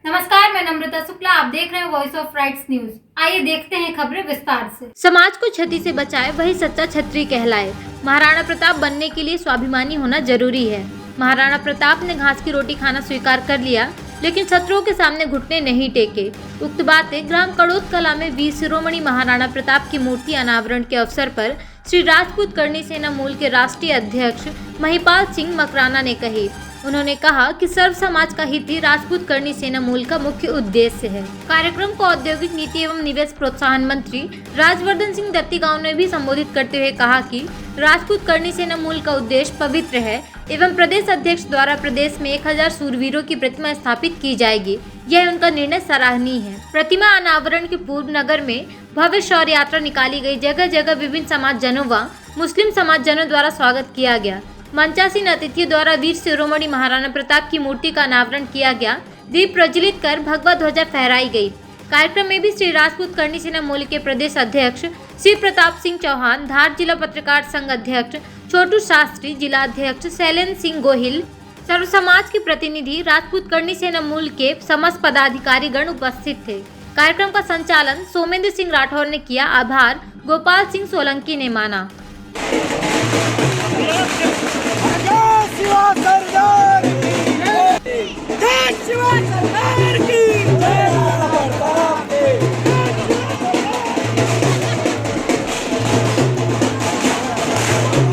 नमस्कार, मैं नम्रता शुक्ला, आप देख रहे हैं वॉइस ऑफ राइट्स न्यूज। आइए देखते हैं खबरें विस्तार से। समाज को क्षति से बचाए वही सच्चा क्षत्रिय कहलाए। महाराणा प्रताप बनने के लिए स्वाभिमानी होना जरूरी है। महाराणा प्रताप ने घास की रोटी खाना स्वीकार कर लिया, लेकिन शत्रुओं के सामने घुटने नहीं टेके। उक्त बातें ग्राम कड़ोद कला में वीर शिरोमणि महाराणा प्रताप की मूर्ति अनावरण के अवसर पर श्री राजपूत करणी सेना मूल के राष्ट्रीय अध्यक्ष महिपाल सिंह मकराना ने कही। उन्होंने कहा कि सर्व समाज का हित ही राजपूत करणी सेना मूल का मुख्य उद्देश्य है। कार्यक्रम को औद्योगिक नीति एवं निवेश प्रोत्साहन मंत्री राजवर्धन सिंह दत्तीगांव ने भी संबोधित करते हुए कहा कि राजपूत करणी सेना मूल का उद्देश्य पवित्र है एवं प्रदेश अध्यक्ष द्वारा प्रदेश में 1000 सूरवीरों की प्रतिमा स्थापित की जाएगी। यह उनका निर्णय सराहनीय है। प्रतिमा अनावरण के पूर्व नगर में भव्य शौर्य यात्रा निकाली गई। जगह जगह विभिन्न समाज जनों व मुस्लिम समाज जनों द्वारा स्वागत किया गया। मंचासीन अतिथियों द्वारा वीर शिरोमणि महाराणा प्रताप की मूर्ति का अनावरण किया गया। दीप प्रज्वलित कर भगवा ध्वजा फहराई गई। कार्यक्रम में भी श्री राजपूत करणी सेना मूल के प्रदेश अध्यक्ष श्री प्रताप सिंह चौहान, धार जिला पत्रकार संघ अध्यक्ष छोटू शास्त्री, जिला अध्यक्ष शैलेंद्र सिंह गोहिल, सर्व समाज के प्रतिनिधि, राजपूत करणी सेना मूल के समस्त पदाधिकारी गण उपस्थित थे। कार्यक्रम का संचालन सोमेंद्र सिंह राठौर ने किया। आभार गोपाल सिंह सोलंकी ने माना।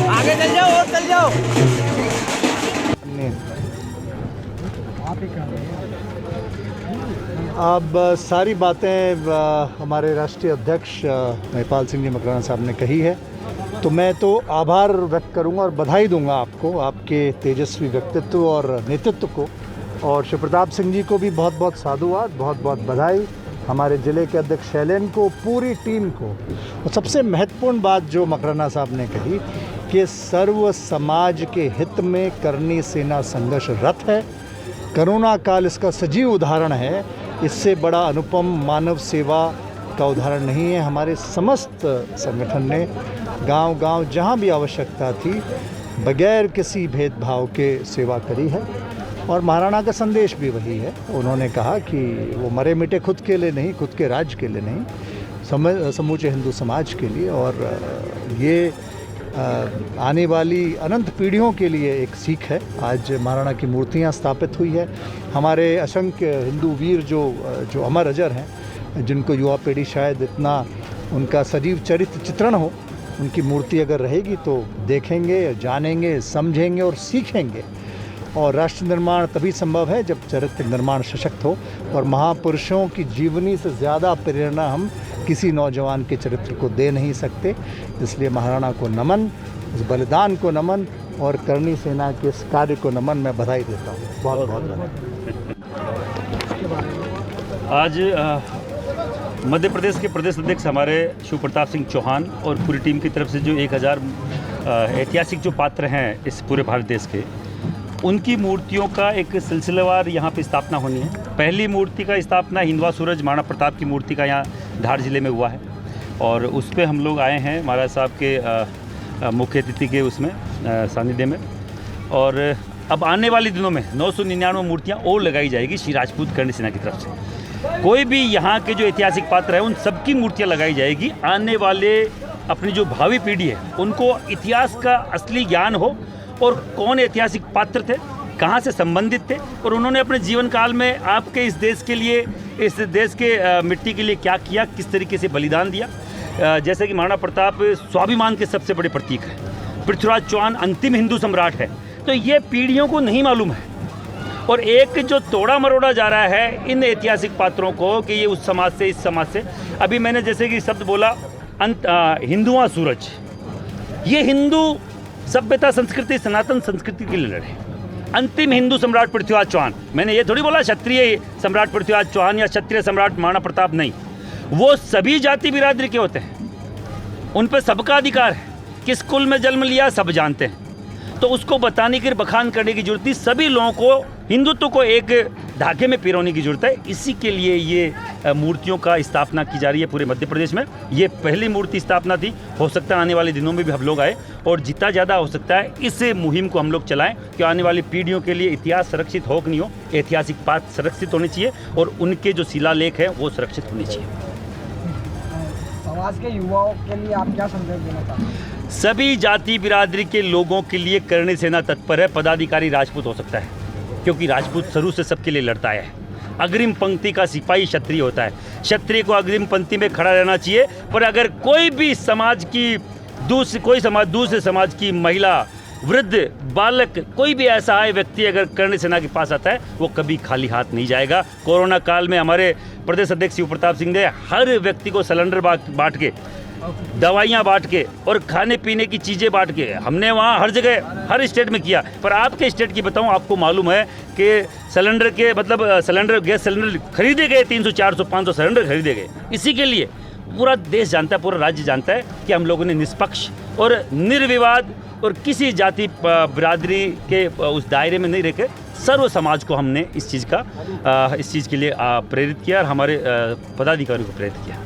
आगे चल जाओ और चल जाओ। अब सारी बातें हमारे राष्ट्रीय अध्यक्ष महिपाल सिंह जी मकराना साहब ने कही है, तो मैं तो आभार व्यक्त करूंगा और बधाई दूंगा आपको, आपके तेजस्वी व्यक्तित्व और नेतृत्व को, और शिव प्रताप सिंह जी को भी बहुत बहुत साधुवाद, बहुत बहुत बधाई, हमारे ज़िले के अध्यक्ष शैलेंद्र को, पूरी टीम को। और सबसे महत्वपूर्ण बात जो मकराना साहब ने कही कि सर्व समाज के हित में करणी सेना संघर्षरत है। कोरोना काल इसका सजीव उदाहरण है। इससे बड़ा अनुपम मानव सेवा का उदाहरण नहीं है। हमारे समस्त संगठन ने गांव-गांव जहां भी आवश्यकता थी बगैर किसी भेदभाव के सेवा करी है, और महाराणा का संदेश भी वही है। उन्होंने कहा कि वो मरे मिटे खुद के लिए नहीं, खुद के राज्य के लिए नहीं, समूचे हिंदू समाज के लिए, और ये आने वाली अनंत पीढ़ियों के लिए एक सीख है। आज महाराणा की मूर्तियां स्थापित हुई है। हमारे असंख्य हिंदू वीर जो अमर अजर हैं, जिनको युवा पीढ़ी शायद इतना उनका सजीव चरित्र चित्रण हो, उनकी मूर्ति अगर रहेगी तो देखेंगे, जानेंगे, समझेंगे और सीखेंगे। और राष्ट्र निर्माण तभी संभव है जब चरित्र निर्माण सशक्त हो, और महापुरुषों की जीवनी से ज़्यादा प्रेरणा हम किसी नौजवान के चरित्र को दे नहीं सकते। इसलिए महाराणा को नमन, उस बलिदान को नमन, और करणी सेना के इस कार्य को नमन। मैं बधाई देता हूँ, बहुत बहुत बधाई। आज मध्य प्रदेश के प्रदेश अध्यक्ष हमारे शिव प्रताप सिंह चौहान और पूरी टीम की तरफ से जो 1000 ऐतिहासिक जो पात्र हैं इस पूरे भारत देश के, उनकी मूर्तियों का एक सिलसिलेवार यहाँ पे स्थापना होनी है। पहली मूर्ति का स्थापना हिंदवा सूरज महाराणा प्रताप की मूर्ति का यहाँ धार जिले में हुआ है, और उस पर हम लोग आए हैं महाराज साहब के मुख्य अतिथि के उसमें सानिध्य में। और अब आने वाले दिनों में 999 मूर्तियाँ और लगाई जाएगी श्री राजपूत करणी सेना की तरफ से। कोई भी यहाँ के जो ऐतिहासिक पात्र हैं उन सबकी मूर्तियाँ लगाई जाएगी। आने वाले अपनी जो भावी पीढ़ी है उनको इतिहास का असली ज्ञान हो, और कौन ऐतिहासिक पात्र थे, कहाँ से संबंधित थे, और उन्होंने अपने जीवन काल में आपके इस देश के लिए, इस देश के मिट्टी के लिए क्या किया, किस तरीके से बलिदान दिया। जैसे कि महाराणा प्रताप स्वाभिमान के सबसे बड़े प्रतीक है, पृथ्वीराज चौहान अंतिम हिंदू सम्राट है, तो ये पीढ़ियों को नहीं मालूम है। और एक जो तोड़ा मरोड़ा जा रहा है इन ऐतिहासिक पात्रों को कि ये उस समाज से, इस समाज से। अभी मैंने जैसे कि शब्द बोला हिंदुआ सूरज, ये हिंदू सभ्यता, संस्कृति, सनातन संस्कृति के लिए लड़े। अंतिम हिंदू सम्राट पृथ्वीराज चौहान, मैंने ये थोड़ी बोला क्षत्रिय सम्राट पृथ्वीराज चौहान या क्षत्रिय सम्राट महाराणा प्रताप, नहीं, वो सभी जाति बिरादरी के होते हैं, उन पर सबका अधिकार है। किस कुल में जन्म लिया सब जानते हैं, तो उसको बताने की, बखान करने की जरूरत नहीं। सभी लोगों को, हिंदुत्व को एक धागे में पिरोने की जरूरत है। इसी के लिए ये मूर्तियों का स्थापना की जा रही है पूरे मध्य प्रदेश में। ये पहली मूर्ति स्थापना थी, हो सकता है आने वाले दिनों में भी हम लोग आए और जितना ज़्यादा हो सकता है इस मुहिम को हम लोग चलाएं कि आने वाली पीढ़ियों के लिए इतिहास संरक्षित हो कि नहीं हो, ऐतिहासिक बात संरक्षित होनी चाहिए और उनके जो शिलालेख हैं वो सुरक्षित होने चाहिए। समाज के युवाओं के लिए आप क्या संदेश देना चाहते हैं? सभी जाति बिरादरी के लोगों के लिए करणी सेना तत्पर है। पदाधिकारी राजपूत हो सकता है क्योंकि राजपूत शुरू से सबके लिए लड़ता है। अग्रिम पंक्ति का सिपाही क्षत्रिय होता है, क्षत्रिय को अग्रिम पंक्ति में खड़ा रहना चाहिए। पर अगर कोई भी समाज की दूसरे समाज की महिला, वृद्ध, बालक, कोई भी ऐसा आए व्यक्ति अगर करणी सेना के पास आता है वो कभी खाली हाथ नहीं जाएगा। कोरोना काल में हमारे प्रदेश अध्यक्ष शिव प्रताप सिंह ने हर व्यक्ति को सिलेंडर बांट के, दवाइयाँ बांट के और खाने पीने की चीज़ें बांट के, हमने वहाँ हर जगह हर स्टेट में किया। पर आपके स्टेट की बताऊँ, आपको मालूम है कि सिलेंडर के सिलेंडर, गैस सिलेंडर खरीदे गए, 300, 400, 500 सिलेंडर खरीदे गए। इसी के लिए पूरा देश जानता है, पूरा राज्य जानता है कि हम लोगों ने निष्पक्ष और निर्विवाद और किसी जाति बिरादरी के उस दायरे में नहीं रखे सर्व समाज को हमने इस चीज़ के लिए प्रेरित किया और हमारे पदाधिकारियों को प्रेरित किया।